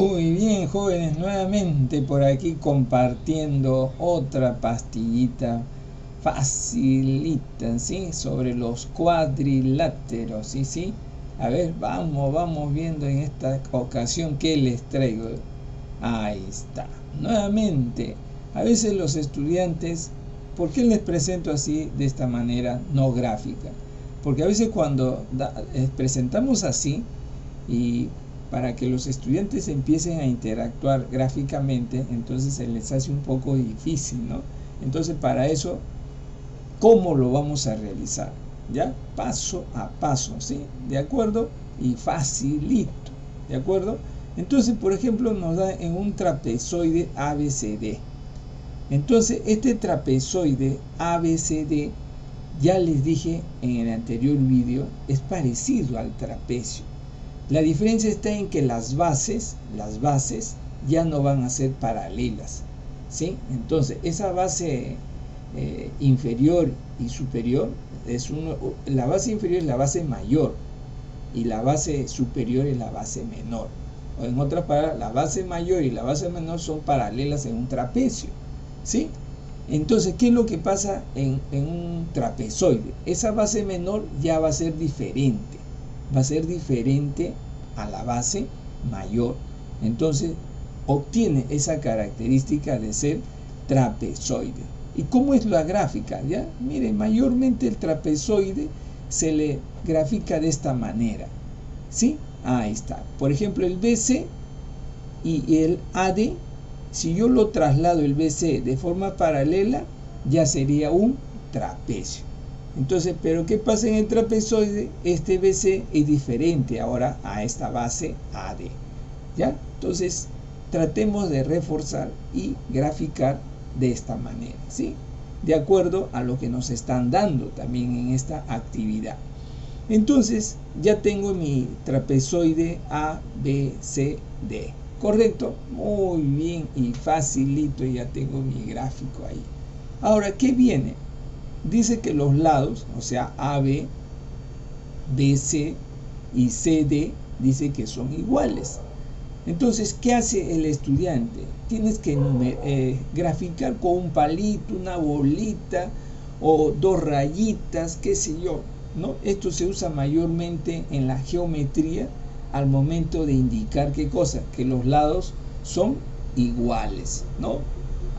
Muy bien, jóvenes, nuevamente por aquí compartiendo otra pastillita facilita, ¿sí? Sobre los cuadriláteros, ¿sí? ¿Sí? A ver, vamos viendo en esta ocasión qué les traigo. Ahí está. Nuevamente, a veces los estudiantes, ¿por qué les presento así de esta manera no gráfica? Porque a veces cuando presentamos así y para que los estudiantes empiecen a interactuar gráficamente, entonces se les hace un poco difícil, ¿no? Entonces para eso, ¿cómo lo vamos a realizar? ¿Ya? Paso a paso, ¿sí? ¿De acuerdo? Y facilito, ¿de acuerdo? Entonces, por ejemplo, nos da en un trapezoide ABCD. Entonces, este trapezoide ABCD, ya les dije en el anterior vídeo, es parecido al trapecio. La diferencia está en que las bases ya no van a ser paralelas, ¿sí? Entonces, esa base inferior y superior, la base inferior es la base mayor y la base superior es la base menor. O en otras palabras, la base mayor y la base menor son paralelas en un trapecio, ¿sí? Entonces, ¿qué es lo que pasa en un trapezoide? Esa base menor ya va a ser diferente. Va a ser diferente a la base mayor. Entonces obtiene esa característica de ser trapezoide. ¿Y cómo es la gráfica? ¿Ya? Miren, mayormente el trapezoide se le grafica de esta manera, ¿sí? Ahí está. Por ejemplo, el BC y el AD, si yo lo traslado el BC de forma paralela, ya sería un trapecio. Entonces, ¿pero qué pasa en el trapezoide? Este BC es diferente ahora a esta base AD, ¿ya? Entonces, tratemos de reforzar y graficar de esta manera, ¿sí? De acuerdo a lo que nos están dando también en esta actividad. Entonces, ya tengo mi trapezoide ABCD, ¿correcto? Muy bien y facilito, ya tengo mi gráfico ahí. Ahora, ¿qué viene? Dice que los lados, o sea, AB, BC y CD, dice que son iguales. Entonces, ¿qué hace el estudiante? Tienes que graficar con un palito, una bolita o dos rayitas, qué sé yo, ¿no? Esto se usa mayormente en la geometría al momento de indicar qué cosa, que los lados son iguales, ¿no?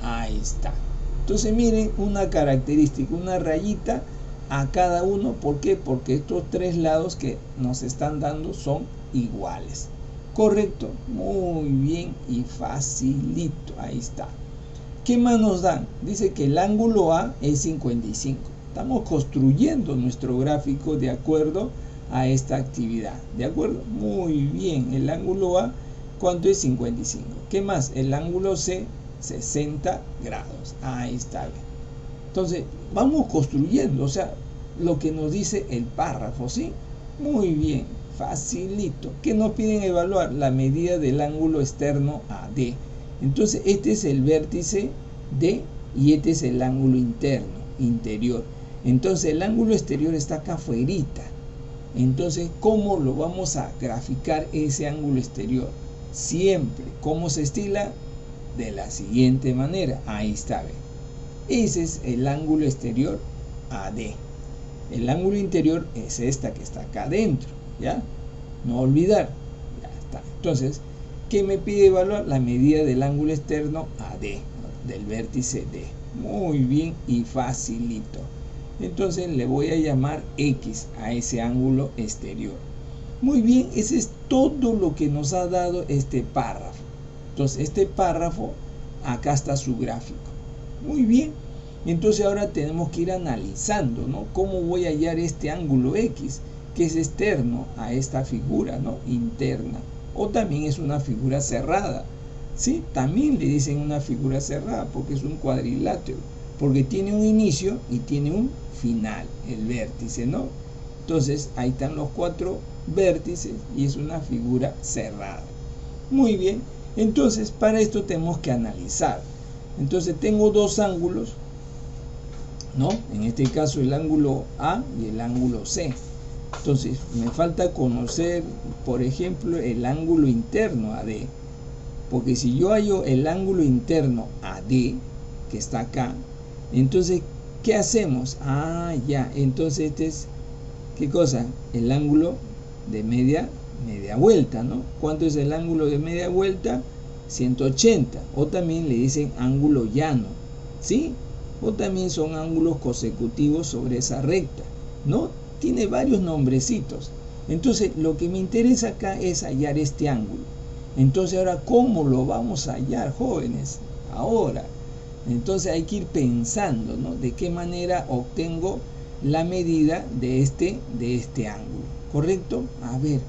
Ahí está. Entonces miren una característica, una rayita a cada uno. ¿Por qué? Porque estos tres lados que nos están dando son iguales. Correcto, muy bien y facilito. Ahí está. ¿Qué más nos dan? Dice que el ángulo A es 55. Estamos construyendo nuestro gráfico de acuerdo a esta actividad. ¿De acuerdo? Muy bien. El ángulo A, ¿cuánto es? 55. ¿Qué más? El ángulo C, 60 grados. Ahí está. Entonces, vamos construyendo, o sea, lo que nos dice el párrafo, ¿sí? Muy bien, facilito. ¿Qué nos piden evaluar? La medida del ángulo externo AD. Entonces, este es el vértice D y este es el ángulo interno, interior. Entonces, el ángulo exterior está acá afuerita. Entonces, ¿cómo lo vamos a graficar ese ángulo exterior? Siempre, ¿cómo se estila? De la siguiente manera. Ahí está, ¿ven? Ese es el ángulo exterior AD. El ángulo interior es esta que está acá adentro, ¿ya? No olvidar. Ya está. Entonces, ¿qué me pide evaluar? La medida del ángulo externo AD, del vértice D. Muy bien y facilito. Entonces le voy a llamar X a ese ángulo exterior. Muy bien, ese es todo lo que nos ha dado este párrafo. Entonces, este párrafo, acá está su gráfico. Muy bien. Entonces, ahora tenemos que ir analizando, ¿no? ¿Cómo voy a hallar este ángulo X, que es externo a esta figura, ¿no? Interna. O también es una figura cerrada, ¿sí? También le dicen una figura cerrada porque es un cuadrilátero. Porque tiene un inicio y tiene un final, el vértice, ¿no? Entonces, ahí están los cuatro vértices y es una figura cerrada. Muy bien. Entonces, para esto tenemos que analizar. Entonces, tengo dos ángulos, ¿no? En este caso, el ángulo A y el ángulo C. Entonces, me falta conocer, por ejemplo, el ángulo interno AD. Porque si yo hallo el ángulo interno AD, que está acá, entonces, ¿qué hacemos? Ah, ya, entonces este es, ¿qué cosa? El ángulo de media vuelta, ¿no? ¿Cuánto es el ángulo de media vuelta? 180, o también le dicen ángulo llano, ¿sí? O también son ángulos consecutivos sobre esa recta, ¿no? Tiene varios nombrecitos. Entonces, lo que me interesa acá es hallar este ángulo. Entonces, ahora, ¿cómo lo vamos a hallar, jóvenes? Ahora, entonces hay que ir pensando, ¿no? De qué manera obtengo la medida de este ángulo, ¿correcto? A ver,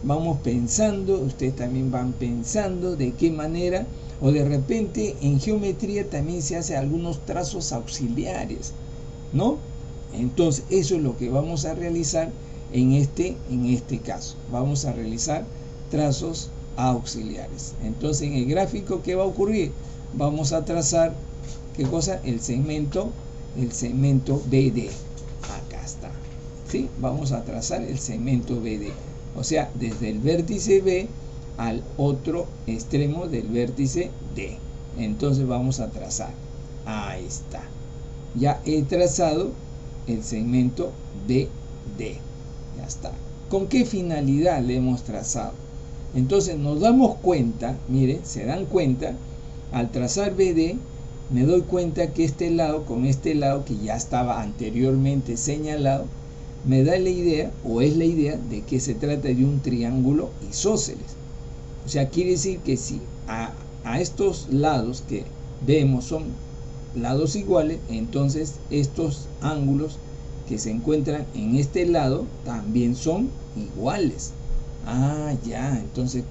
vamos pensando, ustedes también van pensando de qué manera, o de repente en geometría también se hace algunos trazos auxiliares, ¿no? Entonces eso es lo que vamos a realizar en este caso. Vamos a realizar trazos auxiliares. Entonces en el gráfico, ¿qué va a ocurrir? Vamos a trazar, ¿qué cosa? El segmento BD. Acá está, ¿sí? Vamos a trazar el segmento BD. O sea, desde el vértice B al otro extremo del vértice D. Entonces vamos a trazar. Ahí está. Ya he trazado el segmento BD. Ya está. ¿Con qué finalidad le hemos trazado? Entonces nos damos cuenta, miren, se dan cuenta, al trazar BD, me doy cuenta que este lado con este lado que ya estaba anteriormente señalado, me da la idea, o es la idea, de que se trata de un triángulo isósceles. O sea, quiere decir que si a estos lados que vemos son lados iguales, entonces estos ángulos que se encuentran en este lado también son iguales. Ah, ya, entonces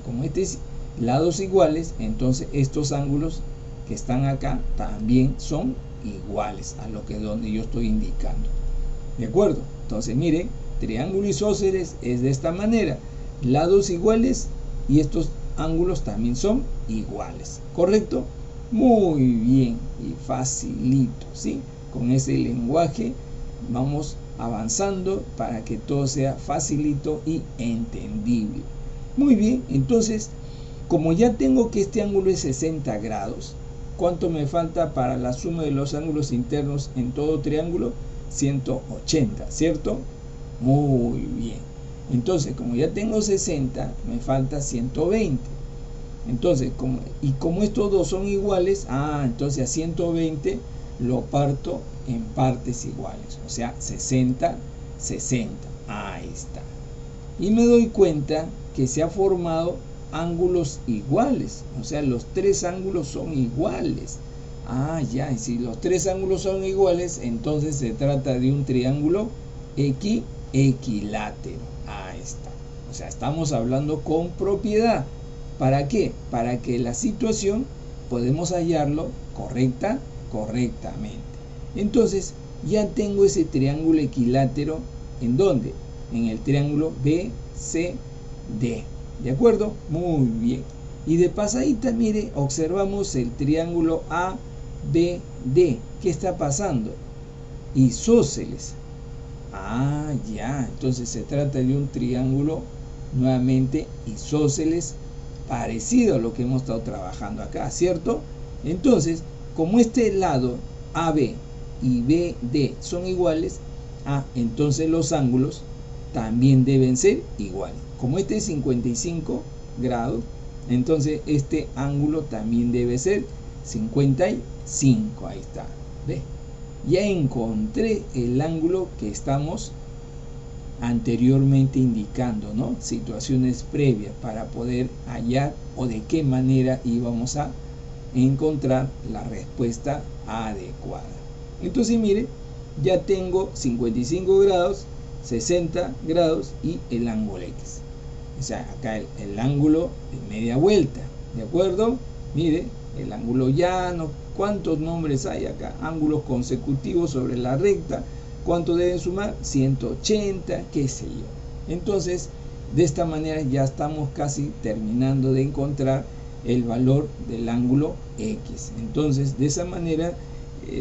como este es lados iguales, entonces estos ángulos que están acá también son iguales a lo que donde yo estoy indicando. ¿De acuerdo? Entonces, miren, triángulo isósceles es de esta manera. Lados iguales y estos ángulos también son iguales. ¿Correcto? Muy bien y facilito, ¿sí? Con ese lenguaje vamos avanzando para que todo sea facilito y entendible. Muy bien, entonces, como ya tengo que este ángulo es 60 grados, ¿cuánto me falta para la suma de los ángulos internos en todo triángulo? 180, ¿cierto? Muy bien. Entonces, como ya tengo 60, me falta 120. Entonces, como estos dos son iguales, entonces a 120 lo parto en partes iguales. O sea, 60, 60. Ahí está. Y me doy cuenta que se ha formado ángulos iguales. O sea, los tres ángulos son iguales. Ya, y si los tres ángulos son iguales, entonces se trata de un triángulo equilátero. Ahí está. O sea, estamos hablando con propiedad. ¿Para qué? Para que la situación podemos hallarlo correctamente. Entonces, ya tengo ese triángulo equilátero. ¿En dónde? En el triángulo BCD. ¿De acuerdo? Muy bien. Y de pasadita, mire, observamos el triángulo ABD. ¿Qué está pasando? Isósceles. Ya. Entonces se trata de un triángulo nuevamente isósceles, parecido a lo que hemos estado trabajando acá, ¿cierto? Entonces, como este lado AB y BD son iguales, entonces los ángulos también deben ser iguales. Como este es 55 grados, entonces este ángulo también debe ser 55. Ahí está. ¿Ve? Ya encontré el ángulo que estamos anteriormente indicando, ¿no? Situaciones previas para poder hallar o de qué manera íbamos a encontrar la respuesta adecuada. Entonces, mire, ya tengo 55 grados, 60 grados y el ángulo X. O sea, acá el ángulo de media vuelta, ¿de acuerdo? Mire, el ángulo llano, ¿cuántos nombres hay acá? Ángulos consecutivos sobre la recta, ¿cuánto deben sumar? 180, qué sé yo. Entonces, de esta manera ya estamos casi terminando de encontrar el valor del ángulo X. Entonces, de esa manera,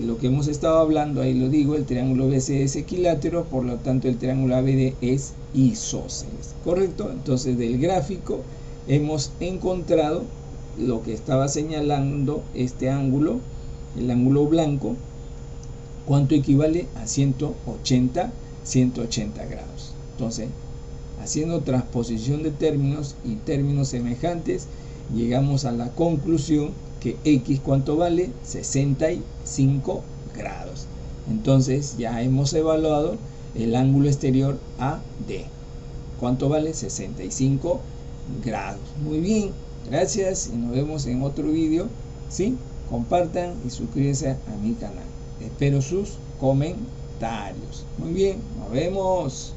lo que hemos estado hablando, ahí lo digo, el triángulo BC es equilátero, por lo tanto el triángulo ABD es isósceles, ¿correcto? Entonces del gráfico hemos encontrado lo que estaba señalando este ángulo, el ángulo blanco, cuánto equivale a 180 grados. Entonces, haciendo transposición de términos y términos semejantes, llegamos a la conclusión que X, ¿cuánto vale? 65 grados. Entonces ya hemos evaluado el ángulo exterior AD. ¿Cuánto vale? 65 grados. Muy bien, gracias y nos vemos en otro vídeo. ¿Sí? Compartan y suscríbanse a mi canal. Espero sus comentarios. Muy bien, nos vemos.